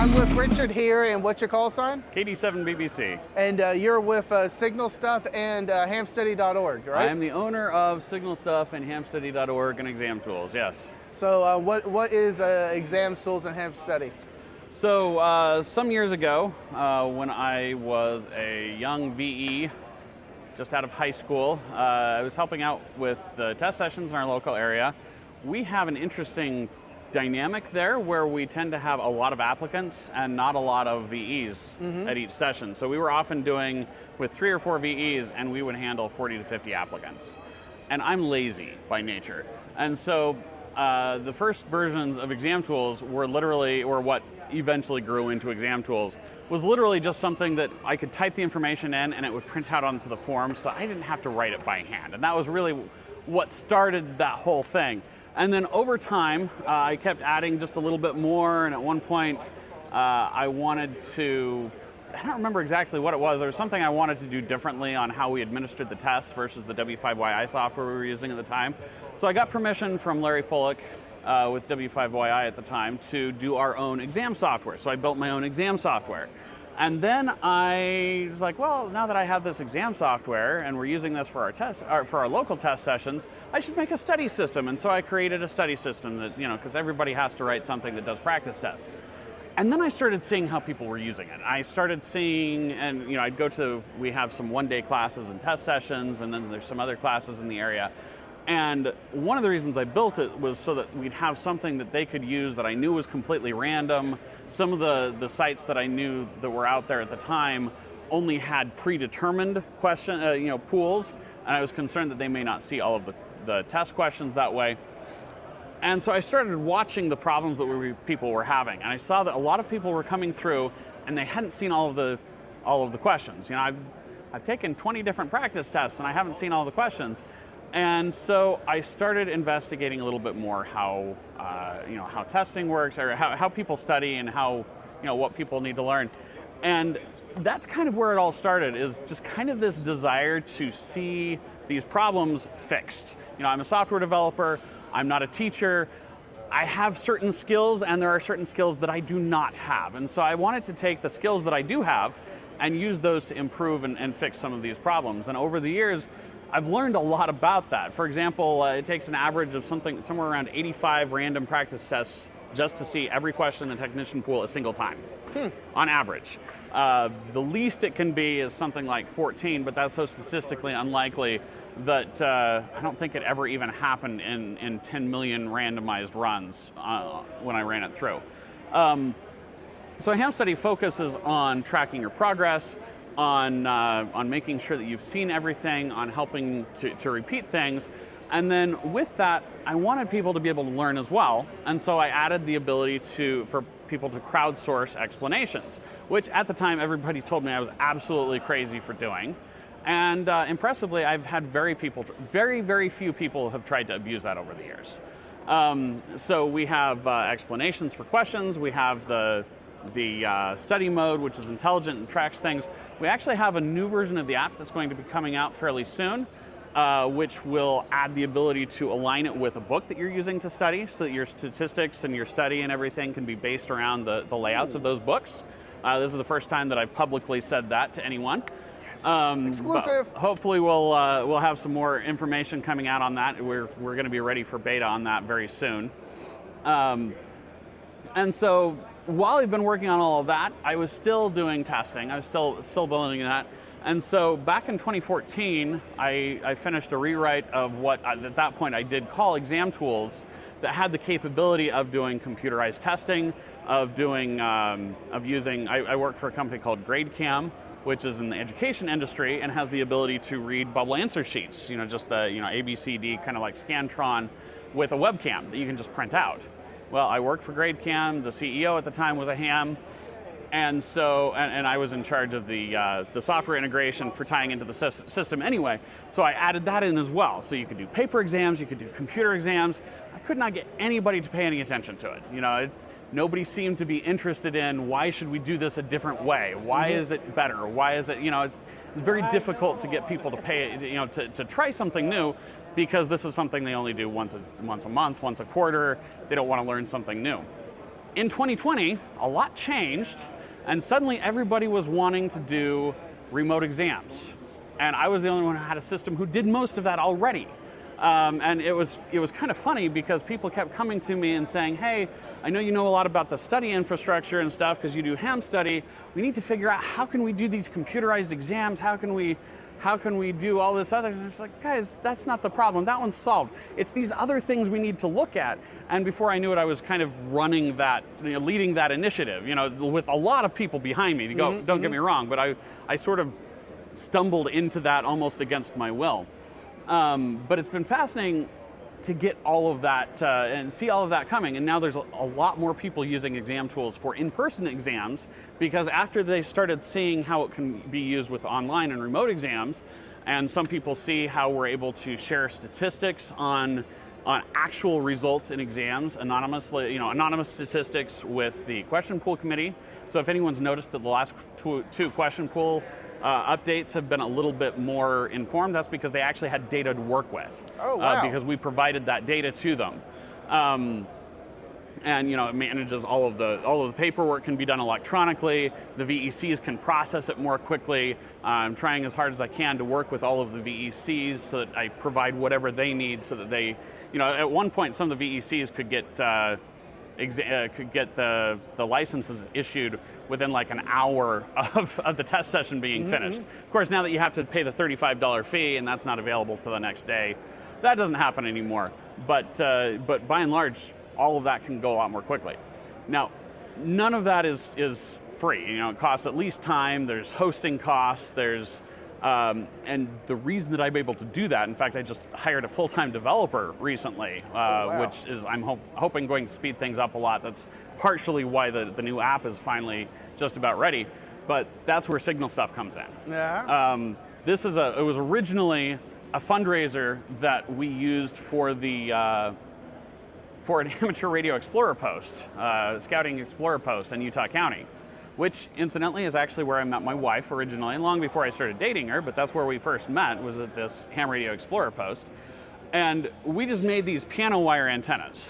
I'm with Richard here, and what's your call sign? KD7BBC. And you're with Signal Stuff and hamstudy.org, right? I am the owner of Signal Stuff and hamstudy.org and Exam Tools, yes. So what is Exam Tools and Ham Study? So some years ago, when I was a young VE, just out of high school, I was helping out with the test sessions in our local area. We have an interesting dynamic there where we tend to have a lot of applicants and not a lot of VEs at each session. So we were often doing with 3 or 4 VEs, and we would handle 40 to 50 applicants. And I'm lazy by nature. And so the first versions of Exam Tools were literally, or what eventually grew into Exam Tools, was literally just something that I could type the information in and it would print out onto the form, so I didn't have to write it by hand. And that was really what started that whole thing. And then over time, I kept adding just a little bit more, and at one point, I wanted to, I don't remember exactly what it was, there was something I wanted to do differently on how we administered the tests versus the W5YI software we were using at the time. So I got permission from Larry Pollock with W5YI at the time to do our own exam software. So I built my own exam software. And then I was like, well, now that I have this exam software and we're using this for our tests, or for our local test sessions, I should make a study system. And so I created a study system that, because everybody has to write something that does practice tests. And then I started seeing how people were using it. I started seeing, and I'd go to, we have some one-day classes and test sessions, and then there's some other classes in the area. And one of the reasons I built it was so that we'd have something that they could use that I knew was completely random. Some of the sites that I knew that were out there at the time only had predetermined question, pools, and I was concerned that they may not see all of the test questions that way. And so I started watching the problems that people were having, and I saw that a lot of people were coming through and they hadn't seen all of the questions. I've taken 20 different practice tests and I haven't seen all the questions. And so I started investigating a little bit more how testing works, or how people study, and how what people need to learn. And that's kind of where it all started, is just kind of this desire to see these problems fixed. I'm a software developer, I'm not a teacher. I have certain skills, and there are certain skills that I do not have. And so I wanted to take the skills that I do have and use those to improve and fix some of these problems. And over the years, I've learned a lot about that. For example, it takes an average of somewhere around 85 random practice tests just to see every question in the technician pool a single time, on average. The least it can be is something like 14, but that's so statistically unlikely that I don't think it ever even happened in 10 million randomized runs when I ran it through. So Ham Study focuses on tracking your progress, on making sure that you've seen everything, on helping to repeat things. And then with that, I wanted people to be able to learn as well. And so I added the ability for people to crowdsource explanations, which at the time everybody told me I was absolutely crazy for doing. And impressively, I've had very, very few people have tried to abuse that over the years. So we have explanations for questions. We have the study mode, which is intelligent and tracks things. We actually have a new version of the app that's going to be coming out fairly soon, which will add the ability to align it with a book that you're using to study, so that your statistics and your study and everything can be based around the layouts of those books. This is the first time that I've publicly said that to anyone. Exclusive. Hopefully we'll have some more information coming out on that. We're going to be ready for beta on that very soon. And so while I've been working on all of that, I was still doing testing. I was still building that. And so back in 2014, I finished a rewrite of what at that point I did call Exam Tools, that had the capability of doing computerized testing, of doing, I worked for a company called GradeCam, which is in the education industry and has the ability to read bubble answer sheets, just the A, B, C, D, kind of like Scantron, with a webcam that you can just print out. Well, I worked for GradeCam. The CEO at the time was a ham, and so and I was in charge of the software integration for tying into the system anyway. So I added that in as well. So you could do paper exams, you could do computer exams. I could not get anybody to pay any attention to it. Nobody seemed to be interested in, why should we do this a different way? Why is it better? Why is it, it's very difficult to get people to pay, to try something new, because this is something they only do once a month, once a quarter. They don't want to learn something new. in 2020, a lot changed, and suddenly everybody was wanting to do remote exams. And I was the only one who had a system who did most of that already. And it was kind of funny because people kept coming to me and saying, hey, I know you know a lot about the study infrastructure and stuff because you do ham study. We need to figure out how can we do these computerized exams? How can we do all this other? And it's like, guys, that's not the problem. That one's solved. It's these other things we need to look at. And before I knew it, I was kind of running that, leading that initiative, with a lot of people behind me. Don't get me wrong, but I sort of stumbled into that almost against my will. But it's been fascinating to get all of that and see all of that coming. And now there's a lot more people using exam tools for in-person exams, because after they started seeing how it can be used with online and remote exams, and some people see how we're able to share statistics on actual results in exams anonymously, anonymous statistics with the question pool committee. So if anyone's noticed that the last two question pool updates have been a little bit more informed, that's because they actually had data to work with. Oh, wow. Because we provided that data to them. And it manages all of the paperwork can be done electronically. The VECs can process it more quickly. I'm trying as hard as I can to work with all of the VECs so that I provide whatever they need, so that they, at one point some of the VECs could get the licenses issued within like an hour of the test session being finished. Of course, now that you have to pay the $35 fee and that's not available till the next day, that doesn't happen anymore. But by and large, all of that can go a lot more quickly. Now, none of that is free. It costs at least time. There's hosting costs. There's and the reason that I'm able to do that, in fact, I just hired a full-time developer recently, which is, I'm hoping, going to speed things up a lot. That's partially why the new app is finally just about ready, but that's where Signal stuff comes in. Yeah. It was originally a fundraiser that we used for for an amateur radio explorer post, scouting explorer post in Utah County, which incidentally is actually where I met my wife originally, long before I started dating her, but that's where we first met, was at this Ham Radio Explorer post. And we just made these piano wire antennas.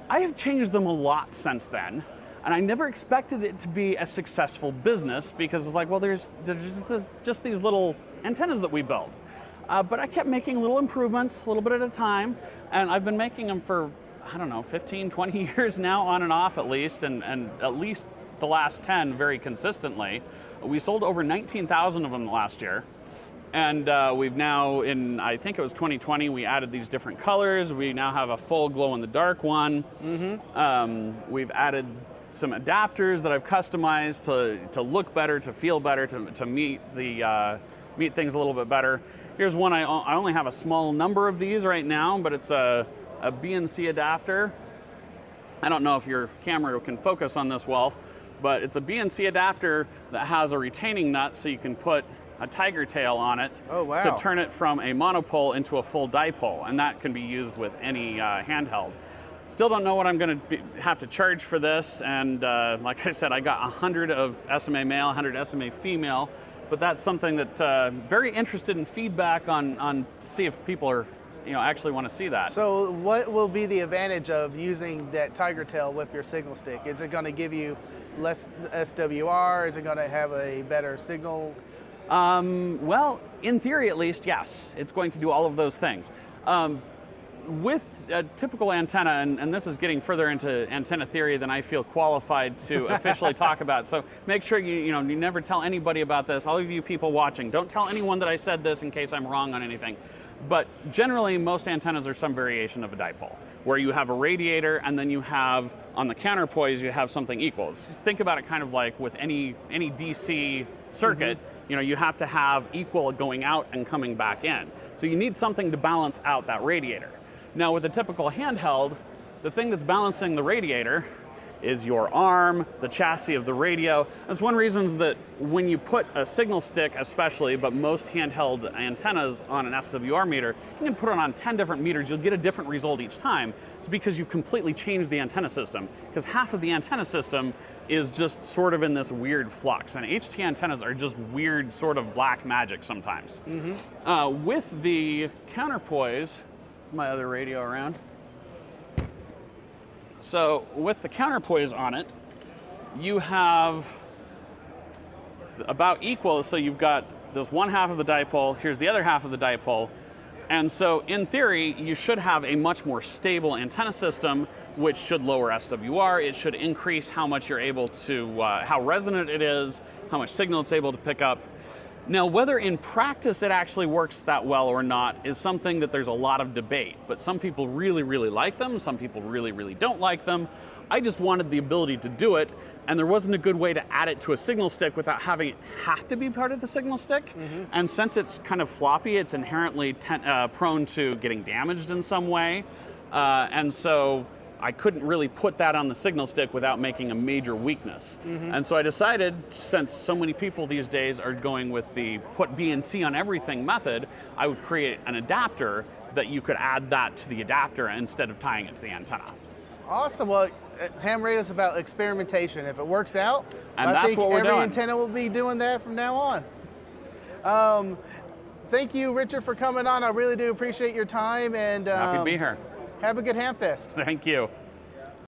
I have changed them a lot since then, and I never expected it to be a successful business, because it's like, well, there's just these little antennas that we build. But I kept making little improvements, a little bit at a time, and I've been making them for, I don't know, 15, 20 years now, on and off at least, and at least the last 10 very consistently. We sold over 19,000 of them last year. And we've now, I think it was 2020, we added these different colors. We now have a full glow-in-the-dark one. We've added some adapters that I've customized to look better, to feel better, to meet things a little bit better. Here's one, I only have a small number of these right now, but it's a BNC adapter. I don't know if your camera can focus on this well, but it's a BNC adapter that has a retaining nut, so you can put a tiger tail on it. Oh, wow. To turn it from a monopole into a full dipole, and that can be used with any handheld. Still don't know what I'm going to have to charge for this, and like I said, I got 100 of SMA male, 100 SMA female, but that's something that very interested in feedback on to see if people are actually want to see that. So what will be the advantage of using that tiger tail with your signal stick? Is it going to give you less SWR? Is it going to have a better signal? Well, in theory at least, yes. It's going to do all of those things. With a typical antenna, and this is getting further into antenna theory than I feel qualified to officially talk about, so make sure you never tell anybody about this. All of you people watching, don't tell anyone that I said this in case I'm wrong on anything. But generally, most antennas are some variation of a dipole, where you have a radiator and then you have, on the counterpoise, you have something equal. Think about it kind of like with any DC circuit, you have to have equal going out and coming back in. So you need something to balance out that radiator. Now with a typical handheld, the thing that's balancing the radiator is your arm, the chassis of the radio. That's one reason that when you put a signal stick especially, but most handheld antennas on an SWR meter, you can put it on 10 different meters, you'll get a different result each time. It's because you've completely changed the antenna system, because half of the antenna system is just sort of in this weird flux, and HT antennas are just weird sort of black magic sometimes. With the counterpoise, my other radio around, So with the counterpoise on it, you have about equal, so you've got this one half of the dipole, here's the other half of the dipole, and so in theory, you should have a much more stable antenna system, which should lower SWR, it should increase how much you're able to, how resonant it is, how much signal it's able to pick up. Now, whether in practice it actually works that well or not is something that there's a lot of debate, but some people really, really like them, some people really, really don't like them. I just wanted the ability to do it, and there wasn't a good way to add it to a signal stick without having it have to be part of the signal stick. And since it's kind of floppy, it's inherently prone to getting damaged in some way. And so I couldn't really put that on the signal stick without making a major weakness. And so I decided, since so many people these days are going with the put BNC on everything method, I would create an adapter that you could add that to the adapter instead of tying it to the antenna. Awesome. Well, ham radio's about experimentation. If it works out, And I that's think what we're every doing. antenna will be doing that from now on. Thank you, Richard, for coming on. I really do appreciate your time, and Happy to be here. have a good ham fest. Thank you.